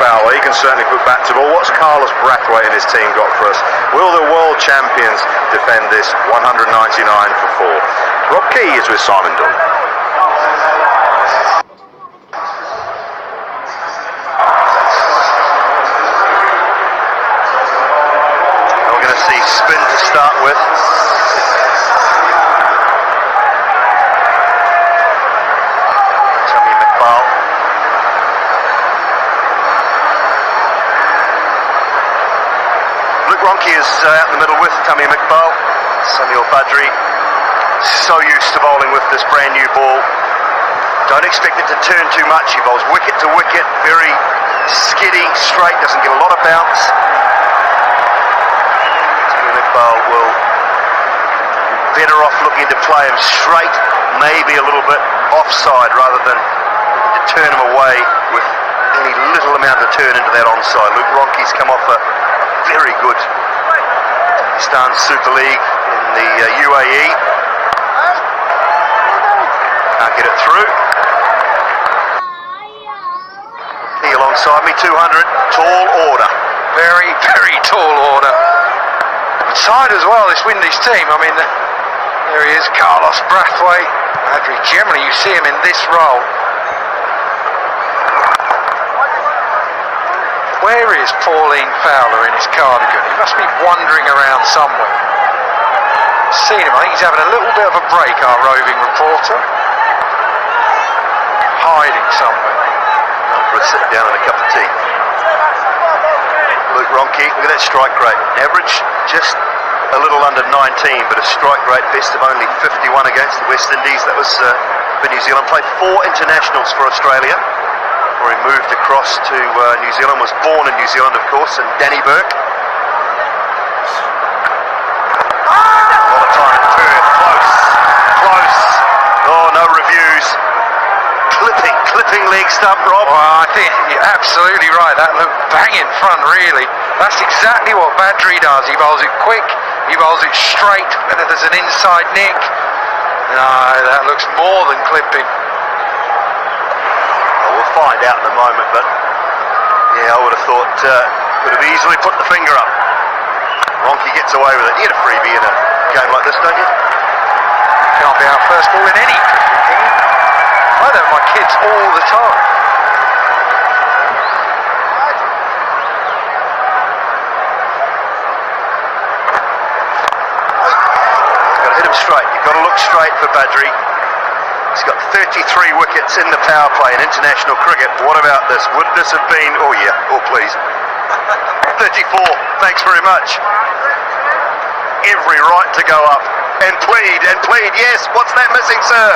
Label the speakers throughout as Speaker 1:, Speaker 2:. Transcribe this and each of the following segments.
Speaker 1: Fowler, he can certainly put back to ball. What's Carlos Brathwaite and his team got for us? Will the world champions defend this 199 for 4? Rob Key is with Simon Doyle. We're going to see spin to start with. Ronke is out in the middle with Tammy McBall. Samuel Badri, so used to bowling with this brand new ball. Don't expect it to turn too much. He bowls wicket to wicket, very skiddy, straight, doesn't get a lot of bounce. Tammy McBall will be better off looking to play him straight, maybe a little bit offside rather than to turn him away with any little amount of turn into that onside. Luke Ronke's come off a very good Pakistan Super League in the UAE. Can't get it through. Key alongside me, 200. Tall order.
Speaker 2: Very, very tall order. Good side as well, this Windies team. I mean, there he is, Carlos Brathwaite. Badri, generally you see him in this role. Where is Pauline Fowler in his cardigan? He must be wandering around somewhere. Seen him, I think he's having a little bit of a break, our roving reporter. Hiding somewhere.
Speaker 1: For a sit down and a cup of tea. Luke Ronke, look at that strike rate. Average just a little under 19, but a strike rate best of only 51 against the West Indies. That was for New Zealand. Played 4 internationals for Australia. He moved across to New Zealand, was born in New Zealand of course, and Danny Burke. A lot of time in turn, close. Oh, no reviews. Clipping leg stump, Rob.
Speaker 2: Well, I think you're absolutely right, that looked bang in front really. That's exactly what Badri does, he bowls it quick, he bowls it straight, and if there's an inside nick, no, that looks more than clipping.
Speaker 1: We'll find out in a moment, but yeah, I would have thought could have easily put the finger up. Ronke gets away with it. You get a freebie in a game like this, don't you?
Speaker 2: Can't be our first ball in any cricket, can you? I play that with my kids all the time.
Speaker 1: You've got to hit him straight. You've got to look straight for Badri. He's got 33 wickets in the power play in international cricket. What about this? Would this have been, oh yeah, oh please, 34, thanks very much. Every right to go up and plead, yes, what's that missing, sir?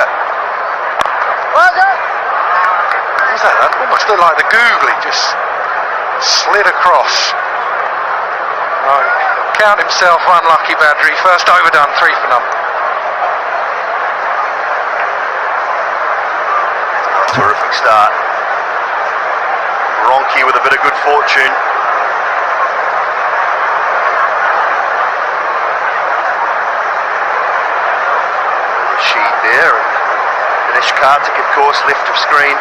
Speaker 2: What was that? That almost looked like the googly, just slid across. Right. Count himself unlucky, Badri. First overdone, 3 for none.
Speaker 1: Terrific start. Ronke with a bit of good fortune. Rashid there. Dinesh Karthik, of course, left of screen.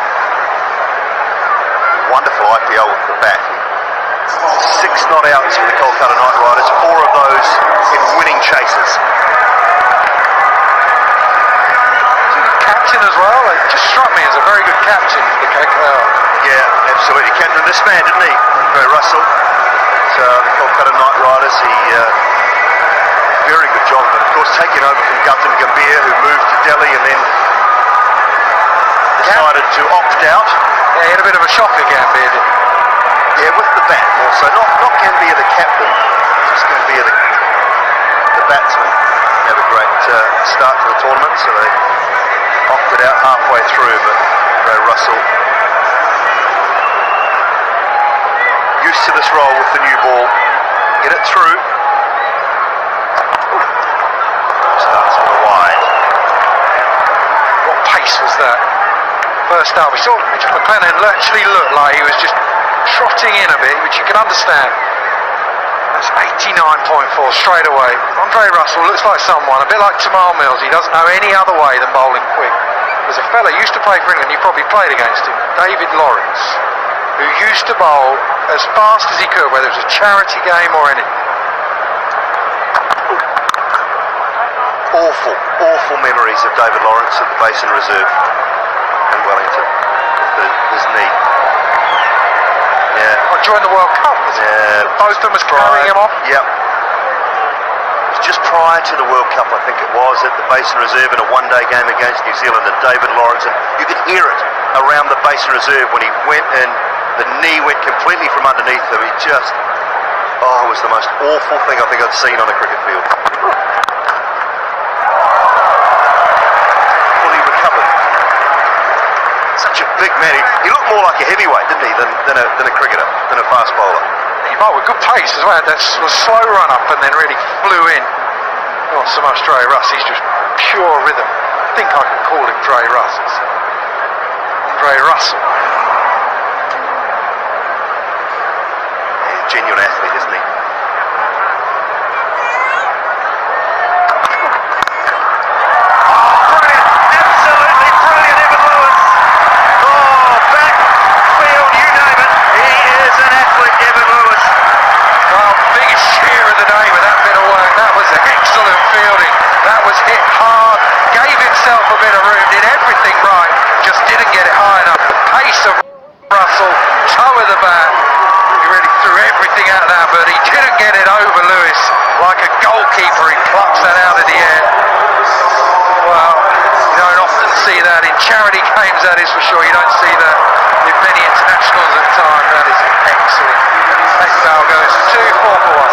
Speaker 1: Wonderful IPL with the bat. 6 not outs for the Kolkata Knight Riders, 4 of those in winning chases.
Speaker 2: Captain as well, it just struck me as a very good captain for the KKR.
Speaker 1: Yeah, absolutely. Captain this man, didn't he? Ray Russell. So the Kolkata Knight Riders, he very good job, but of course taking over from Gautam Gambhir, who moved to Delhi and then decided to opt out.
Speaker 2: Yeah, he had a bit of a shocker, Gambhir did.
Speaker 1: Yeah, with the bat also. Not Gambhir the captain, just Gambhir the batsman. He had a great start to the tournament, so they opted out halfway through, but Ray Russell used to this role with the new ball. Get it through. Starts for the wide.
Speaker 2: What pace was that? First up, we saw Mitchell McLennan actually looked like he was just trotting in a bit, which you can understand. That's 89.4 straight away. Andre Russell looks like someone, a bit like Tamal Mills, he doesn't know any other way than bowling quick. There's a fella who used to play for England, you probably played against him, David Lawrence. who used to bowl as fast as he could, whether it was a charity game or anything.
Speaker 1: Awful memories of David Lawrence at the Basin Reserve in Wellington with his knee. Yeah.
Speaker 2: Well, during the World Cup, both of them was carrying him off.
Speaker 1: Yep. It was just prior to the World Cup, I think it was, at the Basin Reserve in a one-day game against New Zealand, and David Lawrence, and you could hear it around the Basin Reserve when he went in, the knee went completely from underneath him. He just, it was the most awful thing I think I've seen on a cricket field. Fully recovered. Such a big man. He looked more like a heavyweight, didn't he, than a cricketer, than a fast bowler.
Speaker 2: He bowled with good pace as well. That was a slow run up and then really flew in. Not so much Dre Russ, he's just pure rhythm. I think I can call him Dre Russ. It's Dre Russell.
Speaker 1: He's a genuine athlete, isn't he?
Speaker 2: Excellent fielding. That was hit hard, gave himself a bit of room, did everything right, just didn't get it high enough. The pace of Russell, toe of the bat, he really threw everything at that, but he didn't get it over Lewis. Like a goalkeeper, he plucks that out of the air. Well, you don't often see that in charity games, that is for sure. You don't see that in many internationals at the time. That is excellent. Ekbal goes 2 4 for 1.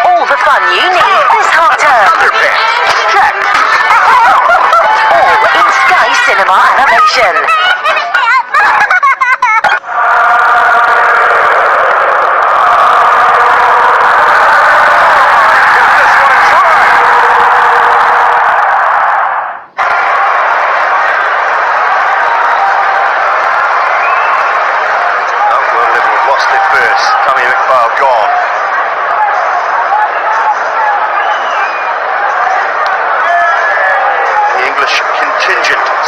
Speaker 3: All the fun you need this half term. Check. All in Sky Cinema Animation.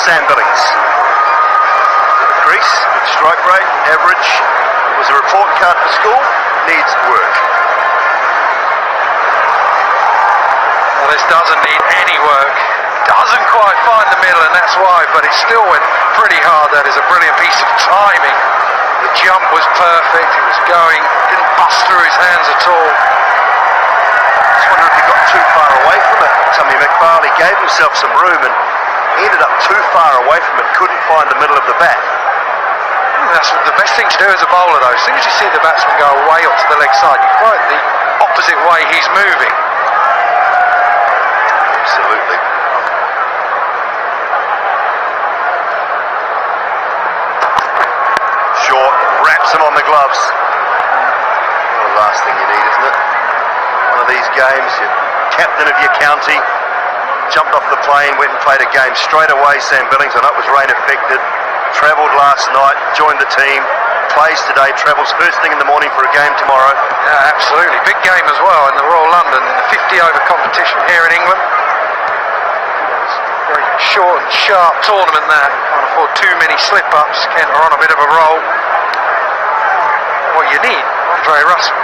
Speaker 1: Sam Billings. Crease, good strike rate, average. It was a report card for school, needs work.
Speaker 2: Well, this doesn't need any work. Doesn't quite find the middle, and that's why, but it still went pretty hard. That is a brilliant piece of timing. The jump was perfect, it was going, didn't bust through his hands at all.
Speaker 1: I just wonder if he got too far away from it, Tamim Iqbal. He gave himself some room and he ended up too far away from it, couldn't find the middle of the bat.
Speaker 2: That's the best thing to do as a bowler though. As soon as you see the batsman go away off to the leg side, you throw it the opposite way he's moving.
Speaker 1: Absolutely. Short, wraps him on the gloves. Well, the last thing you need, isn't it? One of these games, you're captain of your county. Jumped off the plane, went and played a game straight away. Sam Billings, I know it was rain affected, travelled last night, joined the team, plays today, travels first thing in the morning for a game tomorrow.
Speaker 2: Yeah, absolutely. Big game as well in the Royal London, in the 50 over competition here in England. It's a very short and sharp tournament there. Can't afford too many slip-ups. Kent are on a bit of a roll. What you need, Andre Russell.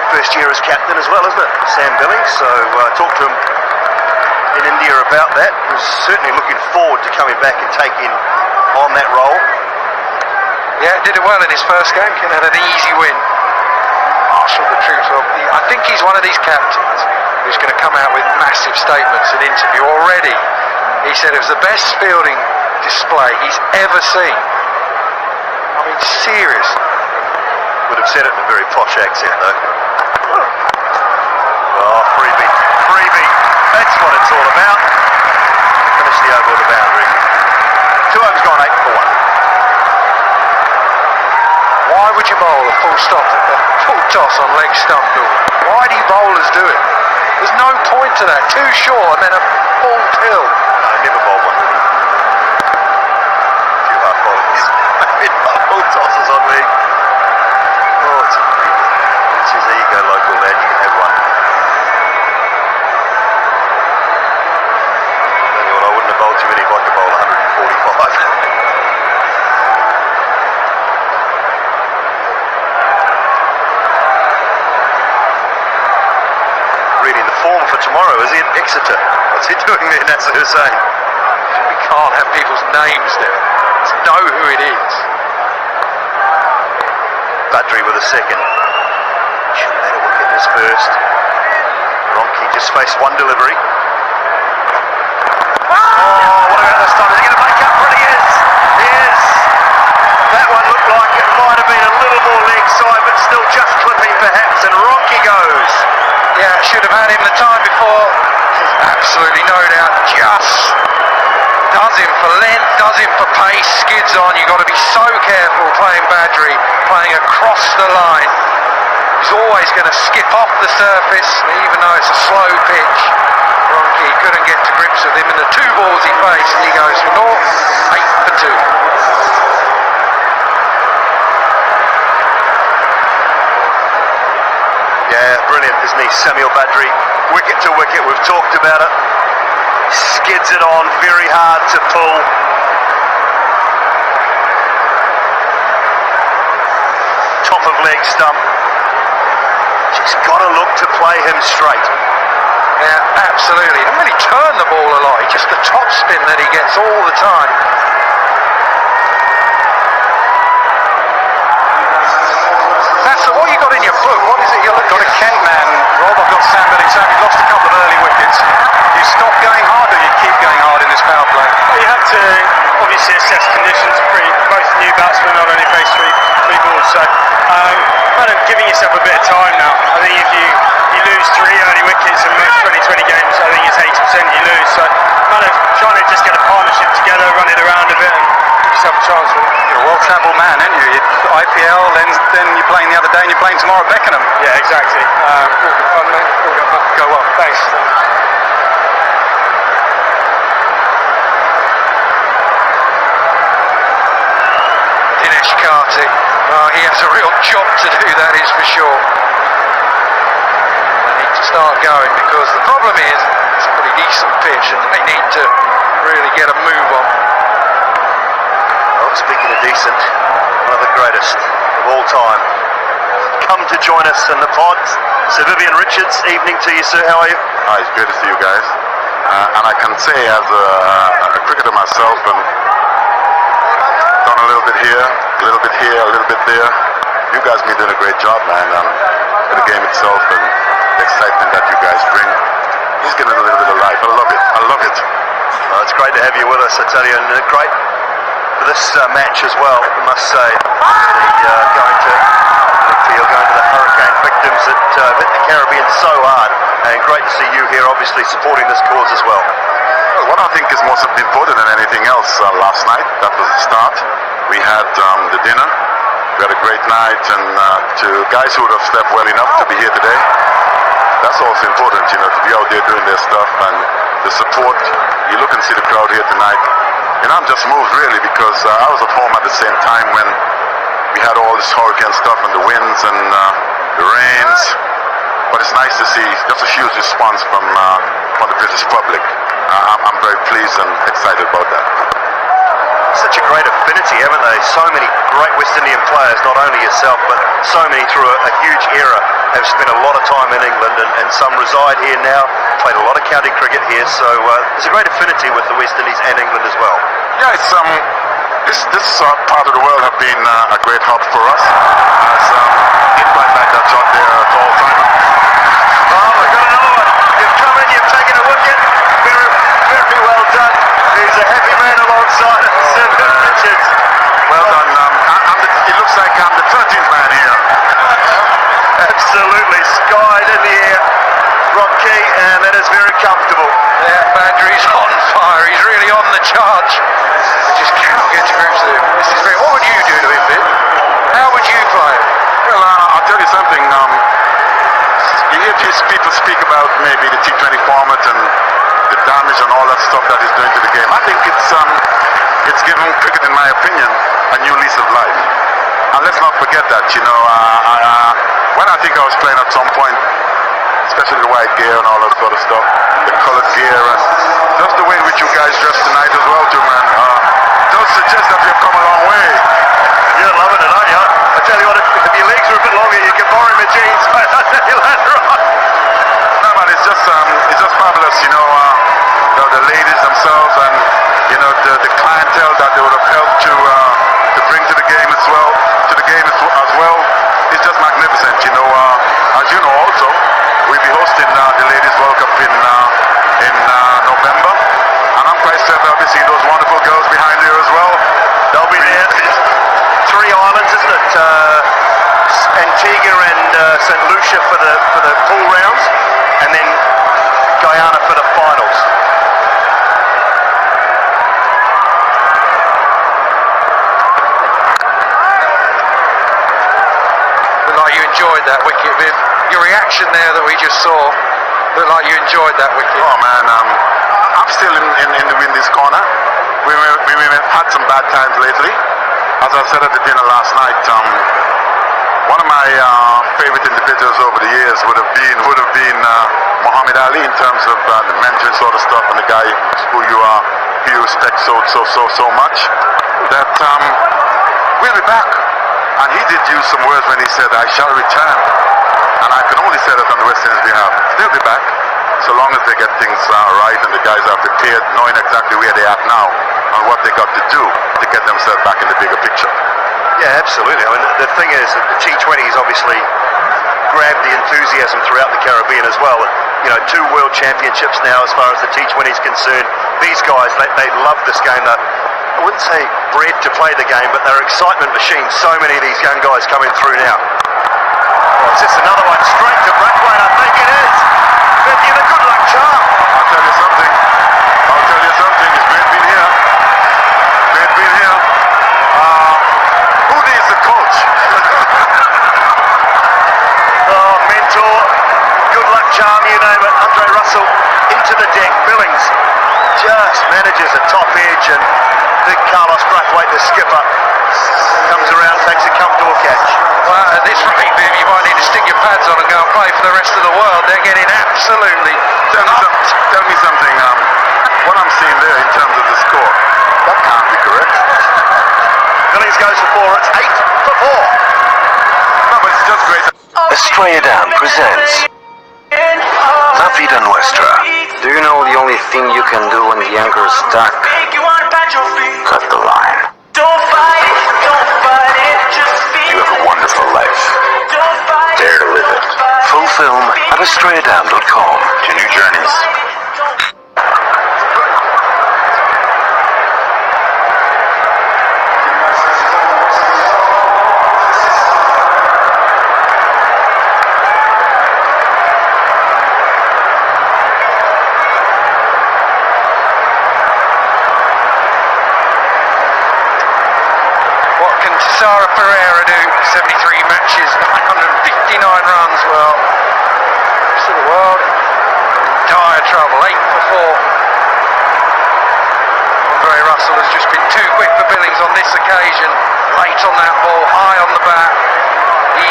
Speaker 1: First year as captain as well, isn't it? Sam Billings, so talked to him in India about that. Was certainly looking forward to coming back and taking on that role.
Speaker 2: Yeah, did it well in his first game. Ken had an easy win. Marshalled the troops well. I think he's one of these captains who's going to come out with massive statements in interview already. He said it was the best fielding display he's ever seen. I mean, seriously.
Speaker 1: Would have said it in a very posh accent though. Oh, freebie. That's what it's all about. Finish the over with the boundary. 2 overs gone, 8 for 1.
Speaker 2: Why would you bowl a full stop at the full toss on leg stump? Why do bowlers do it? There's no point to that. Too short and then a full pill.
Speaker 1: No, never bowled one. Few half volleys. Full tosses on leg. Oh, it's a freebie. He says, there you go, local lad, you can have one. for tomorrow. Is he at Exeter? What's he doing there, Nasser Hussain?
Speaker 2: We can't have people's names there. Let's know who it is.
Speaker 1: Badri with a second. Should have had a wicket in his first. Ronke just faced one delivery. Oh, what about this time? Is he going to make up for it? He is. He is. That one looked like it might have been a little more leg side, but still just clipping perhaps, and Ronke goes.
Speaker 2: Yeah, should have had him the time before. Absolutely no doubt. Just does him for length, does him for pace, skids on. You've got to be so careful playing Badri, playing across the line. He's always going to skip off the surface, even though it's a slow pitch. Ronke couldn't get to grips with him, and the two balls he faced, he goes for naught, 8 for 2.
Speaker 1: Yeah, brilliant, isn't he? Samuel Badri, wicket to wicket, we've talked about it. Skids it on, very hard to pull. Top of leg stump. Just got to look to play him straight.
Speaker 2: Yeah, absolutely. And really turn the ball a lot. Just the top spin that he gets all the time. That's what you got in your book. What is it you're looking at?
Speaker 4: Got a Kent man, Rob. I've got Sam Bennington. You've lost a couple of early wickets. You stop going hard or you keep going hard in this power play?
Speaker 5: Well, you have to obviously assess conditions. Both new batsmen not only face three balls, so kind of giving yourself a bit of time now. I think if you lose 3 early wickets in most 2020 games, I think it's 80% you lose. So kind of trying to just get a partnership together, run it around a bit, and give yourself a chance. Really.
Speaker 4: You're a well-travelled man, aren't you? IPL, then you're playing the other day, and you're playing tomorrow at Beckenham.
Speaker 5: Yeah, exactly. All good fun, mate. All good fun.
Speaker 4: Go well.
Speaker 5: Thanks.
Speaker 2: Dinesh Karthik. He has a real job to do, that is for sure. They need to start going, because the problem is it's a pretty decent pitch and they need to really get a move on.
Speaker 1: Well, speaking of decent, one of the greatest of all time. Come to join us in the pod. Sir Vivian Richards, evening to you, sir. How are you?
Speaker 6: Hi, it's great to see you guys. And I can say, as a cricketer myself, and done a little bit here, a little bit here, a little bit there. You guys been doing a great job, man, for the game itself and the excitement that you guys bring. Just giving it a little bit of life. I love it. I love it.
Speaker 1: Well, it's great to have you with us, I tell you, and great for this match as well, I must say. You're going to the hurricane victims that hit the Caribbean so hard, and great to see you here, obviously supporting this cause as well.
Speaker 6: Well, what I think is most important than anything else, last night, that was the start. We had the dinner. We had a great night, and to guys who would have slept well enough to be here today, that's also important, you know, to be out there doing their stuff, and the support. You look and see the crowd here tonight. And I'm just moved really, because I was at home at the same time when we had all this hurricane stuff and the winds and the rains. But it's nice to see just a huge response from the British public. I'm very pleased and excited about that.
Speaker 1: Such a great affinity, haven't they? So many great West Indian players, not only yourself, but so many through a huge era, have spent a lot of time in England, and some reside here now, played a lot of county cricket here, so there's a great affinity with the West Indies and England as well.
Speaker 6: Yeah, it's this part of the world have been a great hub for us. As right back that shot there at all time.
Speaker 1: Oh, we've got another one. You've come in, you've taken a wicket. Very, very well done. He's a happy man alongside of Sir Richards.
Speaker 6: Well done. It looks like I'm the 13th man here.
Speaker 1: Absolutely skied in the air, Ronke, and that is very comfortable.
Speaker 2: Yeah, Badri's on fire. He's really on the charge. I just cannot get to grips with him. This is very. What would you do to him, Viv? How would you play him?
Speaker 6: Well, I'll tell you something. You hear people speak about maybe the T20 format and the damage and all that stuff that he's doing to the game. I think it's given cricket, in my opinion, a new lease of life. And let's not forget that, you know, when I think I was playing at some point, especially the white gear and all that sort of stuff, the colored gear, and just the way in which you guys dress tonight as well too, man, does suggest that you've come a long way.
Speaker 1: You're loving it, aren't you? I tell you what, if your legs were a bit longer, you could borrow my jeans, mate. I tell you later on.
Speaker 6: No, man, it's just fabulous, the ladies themselves and, the clientele that they would have helped to bring to the game as well, It's just magnificent, as you know also, we'll be hosting the Ladies World Cup in November, and I'm quite certain I'll be seeing those wonderful girls behind you as well.
Speaker 1: They'll be there. 3 islands, isn't it? Antigua and St. Lucia for the pool rounds, and then Guyana for the finals.
Speaker 2: Looked like you enjoyed that wicket, Viv. Your reaction there that we just saw looked like you enjoyed that wicket.
Speaker 6: Oh man, I'm still in this corner. We've had some bad times lately. As I said at the dinner last night, one of my favorite individuals over the years would have been Muhammad Ali in terms of the mentoring sort of stuff, and the guy who you respect so much. That we'll be back. And he did use some words when he said, "I shall return." And I can only say that on the West Indies behalf. They'll be back, so long as they get things right and the guys are prepared, knowing exactly where they're at now and what they got to do to get themselves back in the bigger picture.
Speaker 1: Yeah, absolutely. I mean, the thing is that the T20s obviously grabbed the enthusiasm throughout the Caribbean as well. 2 world championships now as far as the T20 is concerned. These guys, they love this game. I wouldn't say bred to play the game, but they're excitement machines. So many of these young guys coming through now. Oh, is this another one straight to Brathwaite? I think it is. But the good luck charm.
Speaker 6: I'll tell you something. It's great being here. Who needs a coach?
Speaker 1: Oh, mentor, good luck charm, you name it. Andre Russell into the deck. Billings just manages a top edge, and big Carlos Brathwaite, the skipper, comes around, takes a comfortable catch.
Speaker 2: Well, at this rate, Viv, you might need to stick your pads on and go and play for the rest of the world. They're getting absolutely
Speaker 6: Tell me something. What I'm seeing there in terms of the score, that can't be correct.
Speaker 1: Billings goes for 4. It's 8 for 4.
Speaker 6: No, but it's just great.
Speaker 7: Australia Down presents La Vida Nuestra.
Speaker 8: Do you know the only thing you can do when the anchor is stuck?
Speaker 7: Cut the line. You have a wonderful life. Dare to live it. Full film at AustraliaDown.com. To new journeys.
Speaker 2: Sarah Pereira do 73 matches, 959 runs. Well, rest of the world dire trouble. 8 for 4. Andre Russell has just been too quick for Billings on this occasion. Late on that ball, high on the bat.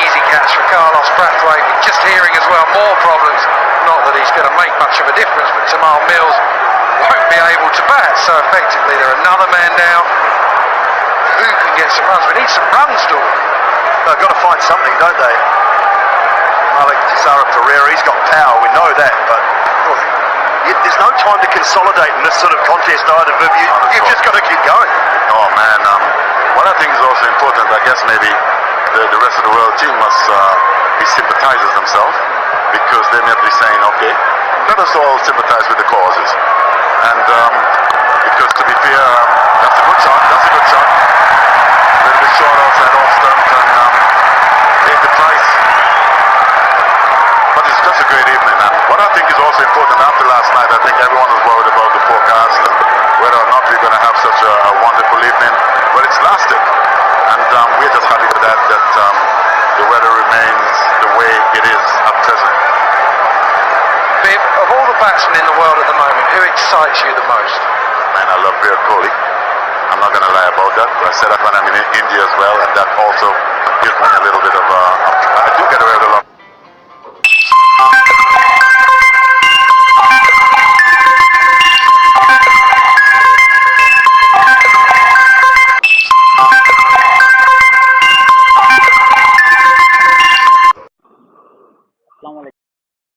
Speaker 2: Easy catch for Carlos Brathwaite. Just hearing as well, more problems. Not that he's going to make much of a difference, but Tamal Mills won't be able to bat. So effectively, they're another man down. Who can get some runs? We need some runs, do we?
Speaker 1: They've got to find something, don't they? Malik Sarah Pereira, he's got power, we know that, but there's no time to consolidate in this sort of contest either, Viv. You've just got to keep going.
Speaker 6: Oh man, what I think is also important, I guess maybe the rest of the world team must be sympathizers themselves, because they may be saying, okay, let us all sympathize with the causes. And because to be fair, that's a good shot. A little bit short outside off stump and paid the price. But it's just a great evening. And what I think is also important after last night, I think everyone was worried about the forecast and whether or not we're going to have such a wonderful evening. But it's lasted. And we're just happy with that the weather remains the way it is at present.
Speaker 2: Viv, of all the batsmen in the world at the moment, who excites you the most?
Speaker 6: Man, I love Virat Kohli. I'm not going to lie about that. I said that when I'm in India as well, and that also gives me a little bit of I do get away with a lot.